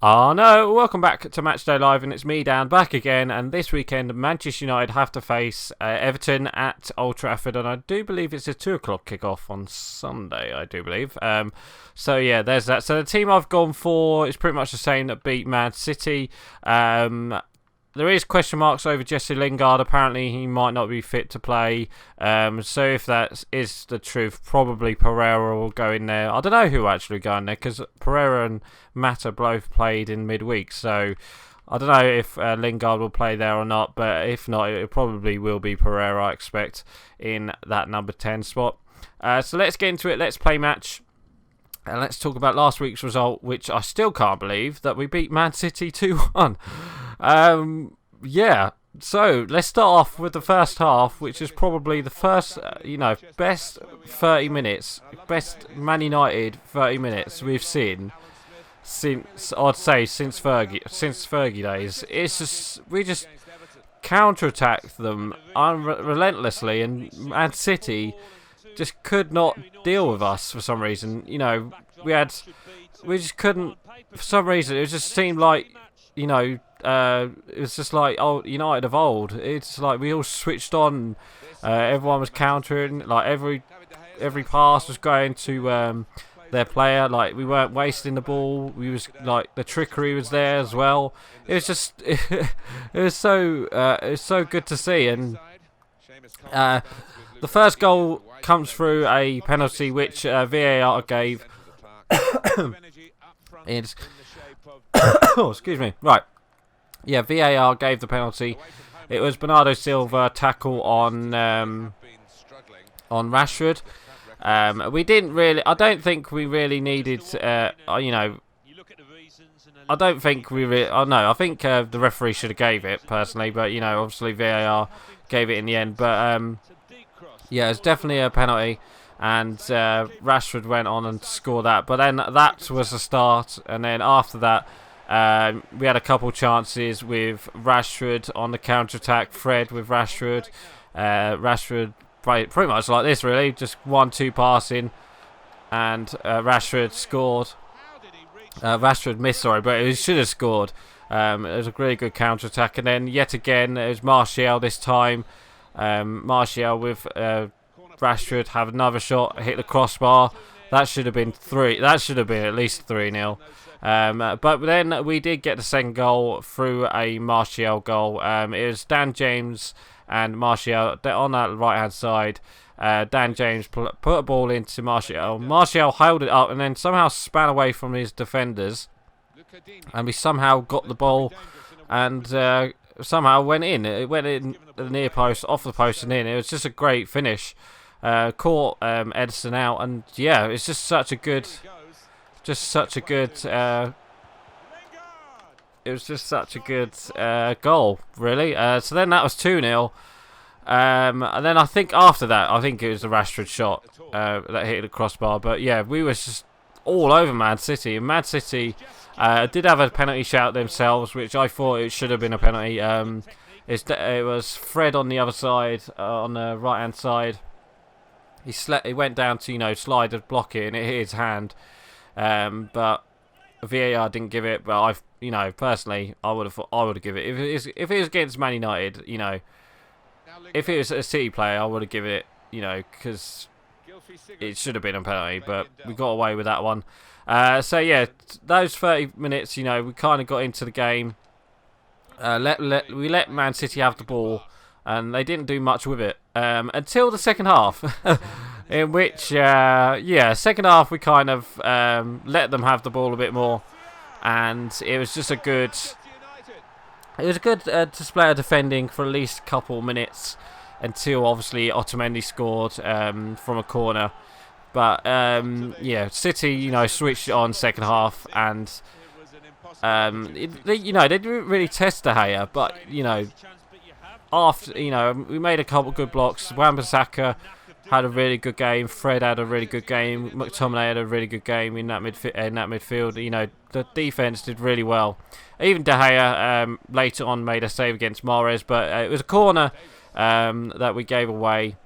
Oh no, welcome back to Matchday Live, and it's me, Dan, back again. And this weekend, Manchester United have to face Everton at Old Trafford, and I do believe it's a 2 o'clock kickoff on Sunday, I do believe. So yeah, there's that. So the team I've gone for is pretty much the same that beat Man City. There is question marks over Jesse Lingard. Apparently, he might not be fit to play. So if that is the truth, probably Pereira will go in there. I don't know who actually go in there because Pereira and Mata both played in midweek. So I don't know if Lingard will play there or not. But if not, it probably will be Pereira, I expect, in that number 10 spot. So let's get into it. Let's play match. And let's talk about last week's result, which I still can't believe that we beat Man City 2-1. Yeah, so let's start off with the first half, which is probably the first, best 30 minutes, best Man United 30 minutes we've seen since, I'd say, since Fergie days. It's just, we just counter-attacked them relentlessly, and Man City just could not deal with us for some reason. We just couldn't, for some reason. It just seemed like, it was just like United of old. It's like we all switched on. Everyone was countering. Like every pass was going to their player. Like we weren't wasting the ball. We was like the trickery was there as well. It was just it was so good to see. And the first goal comes through a penalty which VAR gave. It's oh, excuse me. Right. Yeah, VAR gave the penalty. It was Bernardo Silva tackle on Rashford. We didn't really. I don't think we really needed. I don't think we really. Oh no, I think the referee should have gave it personally, but obviously VAR gave it in the end. But yeah, it's definitely a penalty, and Rashford went on and scored that. But then that was the start, and then after that. We had a couple chances with Rashford on the counter-attack. Fred with Rashford. Rashford pretty much like this, really. Just 1-2 passing. And Rashford scored. Rashford missed, sorry, but he should have scored. It was a really good counter-attack. And then, yet again, it was Martial this time. Martial with Rashford have another shot, hit the crossbar. That should have been 3. That should have been at least 3-0. But then we did get the second goal through a Martial goal. It was Dan James and Martial on that right hand side. Dan James put a ball into Martial. Martial held it up and then somehow span away from his defenders. And we somehow got the ball and somehow went in. It went in the near post, off the post and in. It was just a great finish. Caught Edison out, and yeah, it's just such a good. It was just such a good goal, really. So then that was 2-0. And then I think after that, I think it was the Rashford shot that hit the crossbar. But yeah, we were just all over Man City. And Man City did have a penalty shout themselves, which I thought it should have been a penalty. It was Fred on the other side, on the right-hand side. He went down to, slide and block it, and it hit his hand. But VAR didn't give it. But personally, I would have given it if it was against Man United. If it was a City player, I would have given it. Because it should have been a penalty, but we got away with that one. So yeah, those 30 minutes, we kind of got into the game. We let Man City have the ball, and they didn't do much with it until the second half. In which, second half we kind of let them have the ball a bit more, and it was just a good display of defending for at least a couple minutes until obviously Otamendi scored from a corner. But City, switched on second half, and they didn't really test De Gea, but after we made a couple good blocks. Wan-Bissaka had a really good game. Fred had a really good game. McTominay had a really good game in that midfield. The defense did really well. Even De Gea later on made a save against Mahrez, but it was a corner that we gave away.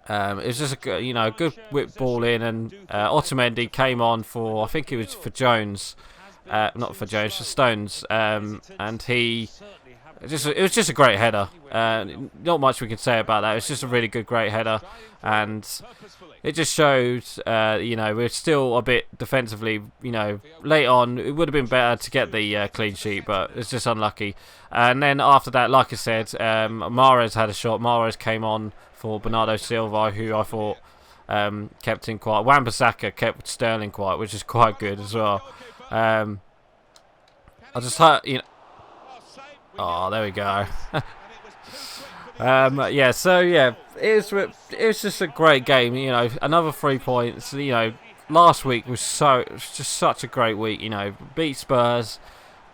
It was just a good whip ball in, and Otamendi came on for, I think it was for Jones, not for Jones, for Stones, and it was just a great header. Not much we can say about that. It was just a really good, great header, and it just showed, we're still a bit defensively, late on. It would have been better to get the clean sheet, but it's just unlucky. And then after that, like I said, Mahrez had a shot. Mahrez came on for Bernardo Silva, who I thought kept him quiet. Wan-Bissaka kept Sterling quiet, which is quite good as well. I just heard, oh, there we go. It was just a great game. Another 3 points. Last week was just such a great week. Beat Spurs,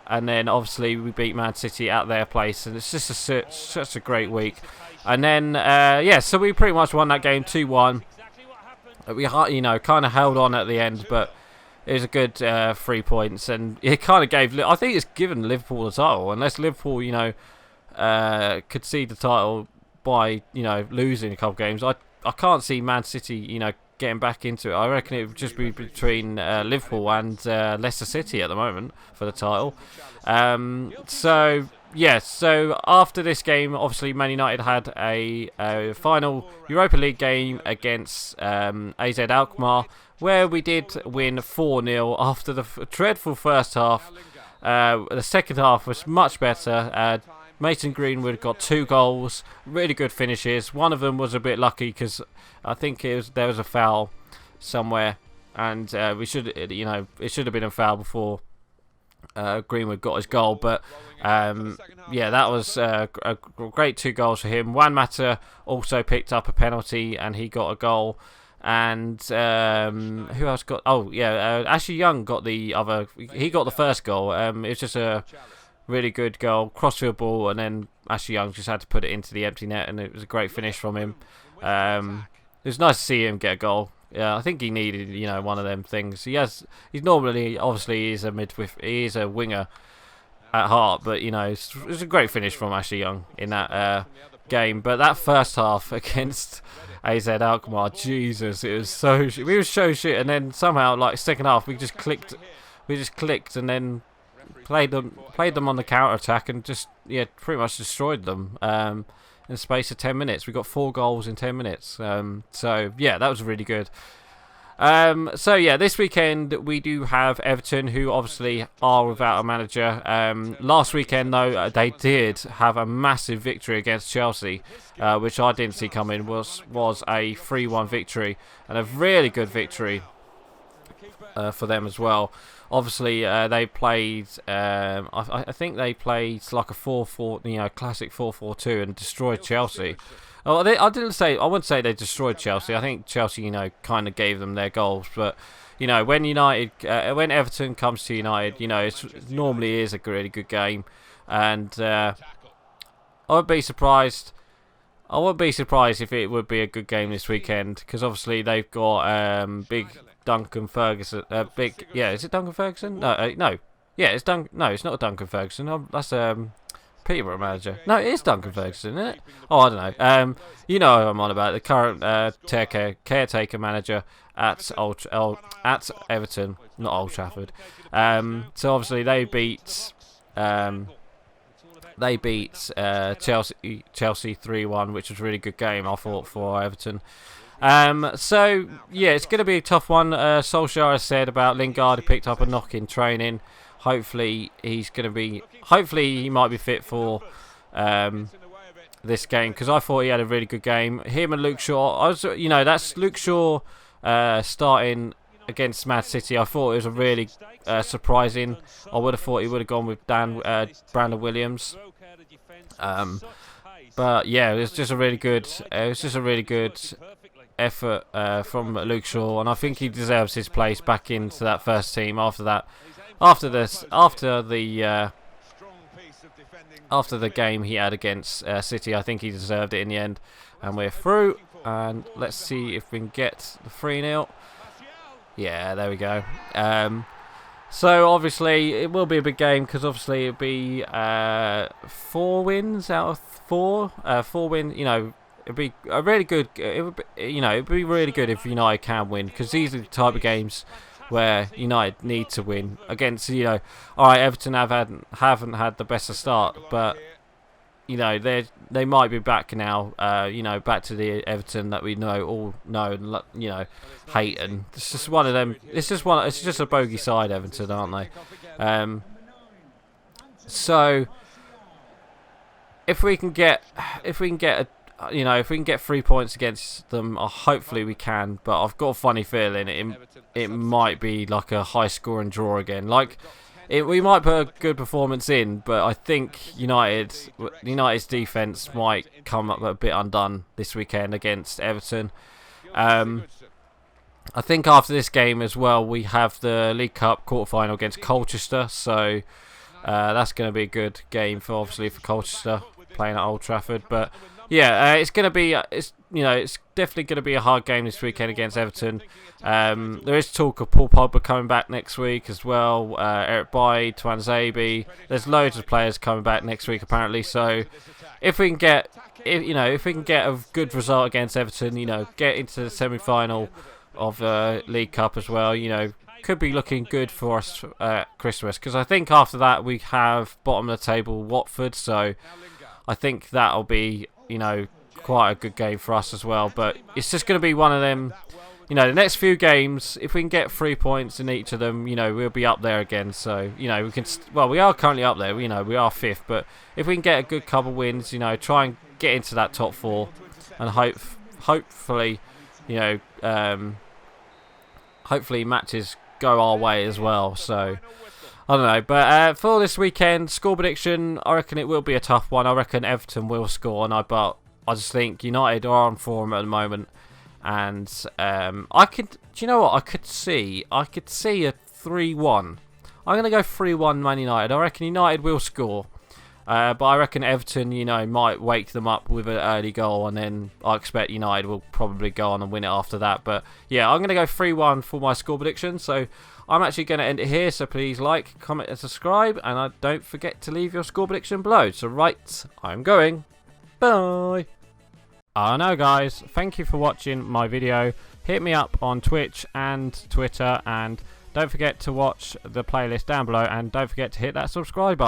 and then obviously we beat Man City at their place, and it's just such a great week. And then so we pretty much won that game 2-1. We kind of held on at the end, but it was a good 3 points, and it kind of gave. I think it's given Liverpool the title, unless Liverpool, could see the title by losing a couple of games. I can't see Man City, getting back into it. I reckon it would just be between Liverpool and Leicester City at the moment for the title. So after this game, obviously Man United had a final Europa League game against AZ Alkmaar, where we did win 4-0 after the dreadful first half. The second half was much better. Mason Greenwood got 2 goals, really good finishes. One of them was a bit lucky because I think there was a foul somewhere, and it should have been a foul before Greenwood got his goal. But that was a great 2 goals for him. Juan Mata also picked up a penalty and he got a goal. And who else got? Ashley Young got the other. He got the first goal. It was just a really good goal, crossfield ball, and then Ashley Young just had to put it into the empty net, and it was a great finish from him. It was nice to see him get a goal. Yeah, I think he needed, one of them things. He's normally, obviously, he's a winger at heart, but it was a great finish from Ashley Young in that game. But that first half against AZ Alkmaar, Jesus, we were so shit, and then somehow, second half, we just clicked, and then played them on the counter attack and just pretty much destroyed them in the space of 10 minutes. We got 4 goals in 10 minutes. That was really good. This weekend we do have Everton, who obviously are without a manager. Last weekend though, they did have a massive victory against Chelsea, which I didn't see coming. Was a 3-1 victory, and a really good victory for them as well. Obviously, they played. I think they played like a 4-4, classic 4-4-2, and destroyed Chelsea. I wouldn't say they destroyed Chelsea. I think Chelsea, kind of gave them their goals. But when Everton comes to United, it normally is a really good game, and I would be surprised. I wouldn't be surprised if it would be a good game this weekend, because obviously they've got big Duncan Ferguson. Is it Duncan Ferguson? No. Yeah, it's No, it's not Duncan Ferguson. That's Peterborough manager. No, it is Duncan Ferguson, isn't it? Oh, I don't know. Who I'm on about, the current caretaker manager at Everton, not Old Trafford. So obviously they beat Chelsea 3-1, which was a really good game, I thought, for Everton. It's going to be a tough one. Solskjaer has said about Lingard, who picked up a knock in training. Hopefully he might be fit for this game, because I thought he had a really good game. Him and Luke Shaw. That's Luke Shaw starting against Man City. I thought it was a really surprising. I would have thought he would have gone with Brandon Williams. But yeah, it was just a really good. Effort from Luke Shaw, and I think he deserves his place back into that first team after the game he had against City. I think he deserved it in the end, and we're through. And let's see if we can get the 3-0. Yeah, there we go. So obviously it will be a big game, because obviously it'll be 4 wins out of 4. 4 wins, it'd be a really good. It'd be really good if United can win, because these are the type of games where United need to win against, alright, Everton haven't had the best of start, but they might be back now, back to the Everton that we all know, hate, and it's just one of them. It's just a bogey side, Everton, aren't they? So if we can get 3 points against them, hopefully we can. But I've got a funny feeling it might be like a high-scoring draw again. We might put a good performance in, but I think United's defence might come up a bit undone this weekend against Everton. I think after this game as well, we have the League Cup quarter-final against Colchester, so that's going to be a good game for Colchester playing at Old Trafford. But yeah, it's definitely going to be a hard game this weekend against Everton. There is talk of Paul Pogba coming back next week as well. Eric Bailly, Tuanzebe. There's loads of players coming back next week apparently. So if we can get a good result against Everton, get into the semi-final of League Cup as well, could be looking good for us at Christmas. Because I think after that we have bottom of the table Watford. So I think that'll be quite a good game for us as well. But it's just going to be one of them. The next few games, if we can get 3 points in each of them, we'll be up there again. So, we can. We are currently up there. We are 5th. But if we can get a good couple wins, try and get into that top 4, and hopefully, hopefully matches go our way as well. So I don't know. But for this weekend, score prediction, I reckon it will be a tough one. I reckon Everton will score, but I just think United are on form at the moment. And I could see a 3-1. I'm going to go 3-1 Man United. I reckon United will score. But I reckon Everton, might wake them up with an early goal. And then I expect United will probably go on and win it after that. But yeah, I'm going to go 3-1 for my score prediction. So I'm actually going to end it here. So please like, comment and subscribe. And don't forget to leave your score prediction below. So right, I'm going. Bye. I know guys, thank you for watching my video. Hit me up on Twitch and Twitter, and don't forget to watch the playlist down below, and don't forget to hit that subscribe button.